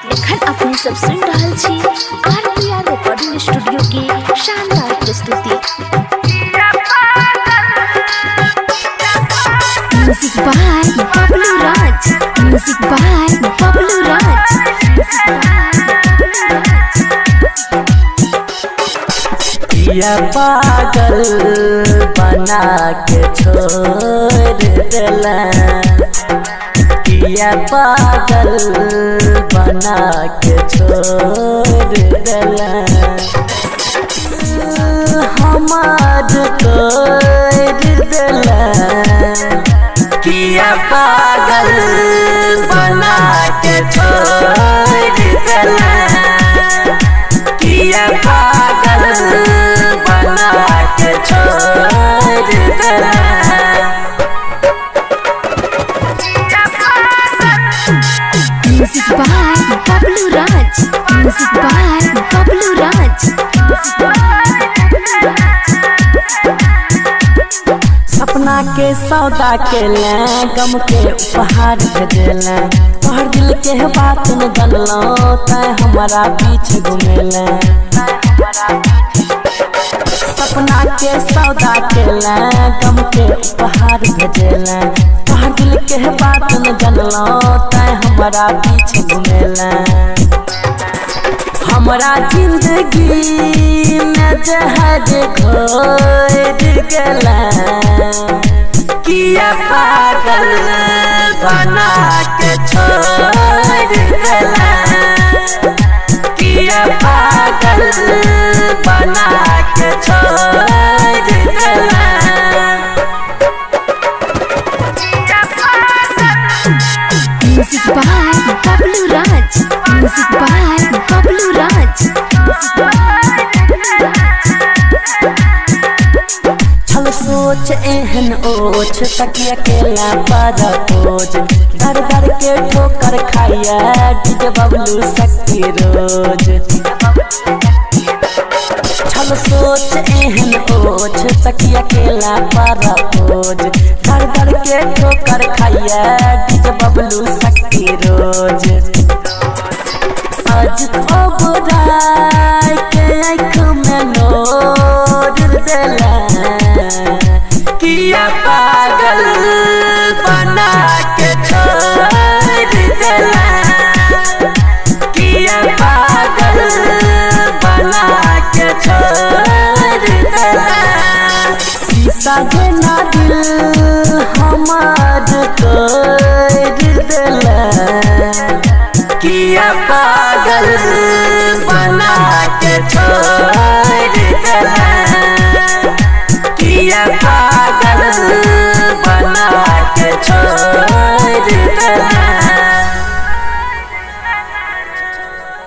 एखन अपने सब सुन रहल छी आरपीआर रिकॉर्डिंग स्टूडियो के शानदार प्रस्तुति। Music by Bablu Raj, music by Bablu Raj, पिया पागल बना के छोड़ देला, पिया पागल बना के छोड़ देला, हमार तोड़ देला, पिया पागल बना के छोड़ देला, पिया पागल बना के छोड़ देला। Music by Bablu Raj, music by Bablu Raj. सपना के सौदा के ले, गम के उपहार भेजले, तोहर दिल के बात न जानलो तै हमारा पीछे घूमेले। सपना के सौदा के ले, गम के उपहार भेजले, तोहर दिल के बात न जानलो तै हमारा पीछे घूमेले। हमारा जिंदगी में जहर घोर गेला, किया पागल बना के छोड़ देला, किया पागल बना के छोड़ देला। Music by Bablu Raj, music by Bablu Raj. छल सोच एहन ओछ तकिया केला पर खोज, दर दर के ठोकर खाइया डीजे बबलू शक्ति रोज। छल सोच एहन ओछ तकिया केला पर खोज, दर दर के ठोकर खाइया डीजे बबलू शक्ति रोज। आज तो बुराई के आँख में नोर देला, किया पागल बना के छोड़ देला, किया पागल बना के छोड़ देला। शीशा जेना दिल हमार तोड़ देला, किया पागल बना के छोड़ देला, किया पागल